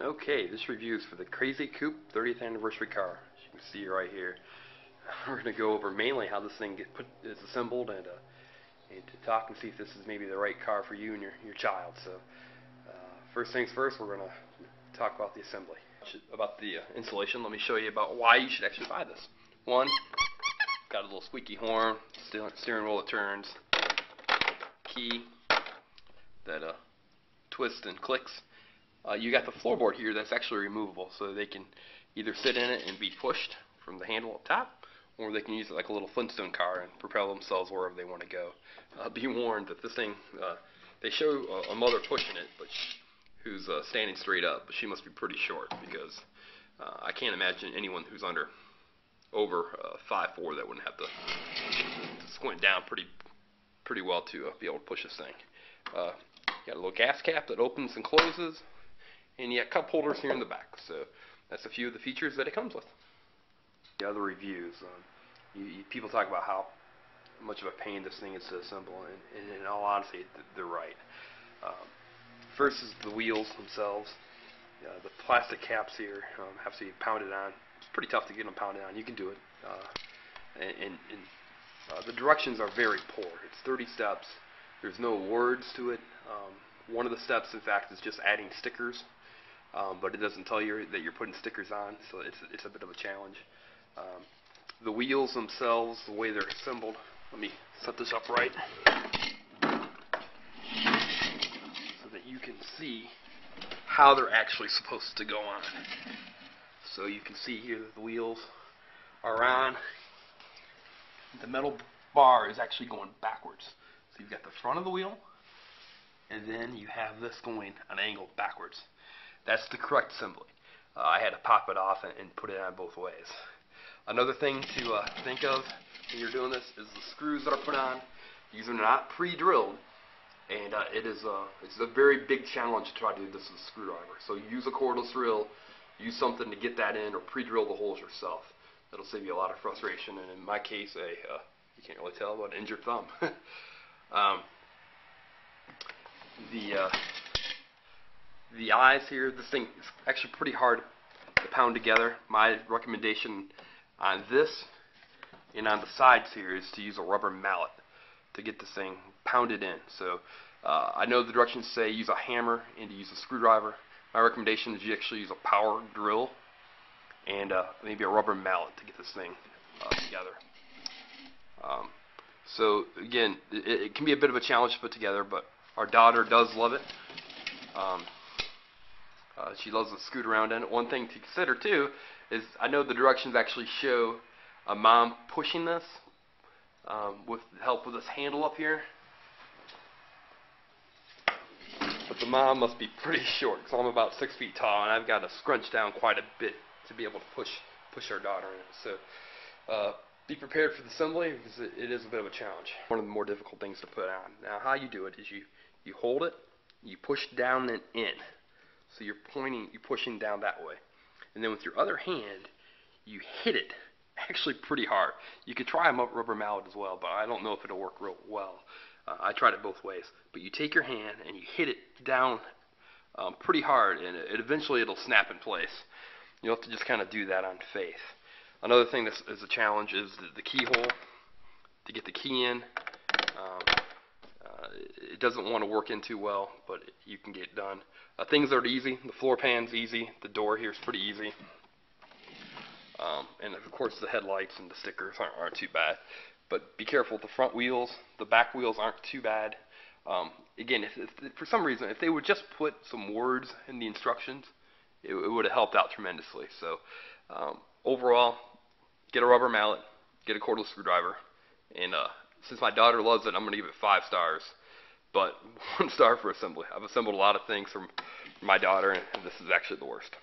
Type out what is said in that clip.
Okay, this review is for the Crazy Coupe 30th anniversary car. As you can see right here, we're going to go over mainly how this thing is assembled and to talk and see if this is maybe the right car for you and your child. So, first things first, we're going to talk about the assembly. About the installation, let me show you about why you should actually buy this. One, got a little squeaky horn, steering wheel that turns, key that twists and clicks. You got the floorboard here that's actually removable, so they can either sit in it and be pushed from the handle up top, or they can use it like a little Flintstone car and propel themselves wherever they want to go. Be warned that this thing, they show a mother pushing it, but who's standing straight up, but she must be pretty short, because I can't imagine anyone who's over 5'4" that wouldn't have to squint down pretty well to be able to push this thing. Got a little gas cap that opens and closes, and you got cup holders here in the back. So that's a few of the features that it comes with. The other reviews, people talk about how much of a pain this thing is to assemble, and in all honesty, they're right. First is the wheels themselves. The plastic caps here have to be pounded on. It's pretty tough to get them pounded on. You can do it. The directions are very poor. It's 30 steps. There's no words to it. One of the steps, in fact, is just adding stickers, but it doesn't tell you that you're putting stickers on, so it's a bit of a challenge. The wheels themselves, the way they're assembled, let me set this up right so that you can see how they're actually supposed to go on. So you can see here that the wheels are on. The metal bar is actually going backwards. So you've got the front of the wheel, and then you have this going an angle backwards. That's the correct assembly. I had to pop it off and put it on both ways. Another thing to think of when you're doing this is the screws that are put on. These are not pre-drilled, and it's a very big challenge to try to do this with a screwdriver. So use a cordless drill, use something to get that in, or pre-drill the holes yourself. That'll save you a lot of frustration, and in my case, you can't really tell, but an injured thumb. The eyes here, this thing is actually pretty hard to pound together. My recommendation on this and on the sides here is to use a rubber mallet to get this thing pounded in. So I know the directions say use a hammer and to use a screwdriver. My recommendation is you actually use a power drill and maybe a rubber mallet to get this thing together. So again, it can be a bit of a challenge to put together, but our daughter does love it. She loves to scoot around in it. One thing to consider too is I know the directions actually show a mom pushing this with help with this handle up here, but the mom must be pretty short because I'm about 6 feet tall and I've got to scrunch down quite a bit to be able to push our daughter in it. So be prepared for the assembly because it is a bit of a challenge. One of the more difficult things to put on. Now how you do it is you hold it, you push down and in. So you're pushing down that way. And then with your other hand, you hit it actually pretty hard. You could try a rubber mallet as well, but I don't know if it'll work real well. I tried it both ways. But you take your hand and you hit it down pretty hard, and eventually it'll snap in place. You'll have to just kind of do that on faith. Another thing that is a challenge is the keyhole. To get the key in, it doesn't want to work in too well, but you can get it done. Things that are easy, the floor pan's easy, the door here is pretty easy, and of course the headlights and the stickers aren't too bad. But be careful, the front wheels, the back wheels aren't too bad. Again, if for some reason, if they would just put some words in the instructions, it would have helped out tremendously. So overall, get a rubber mallet, get a cordless screwdriver, and since my daughter loves it, I'm going to give it 5 stars. But 1 star for assembly. I've assembled a lot of things from my daughter, and this is actually the worst.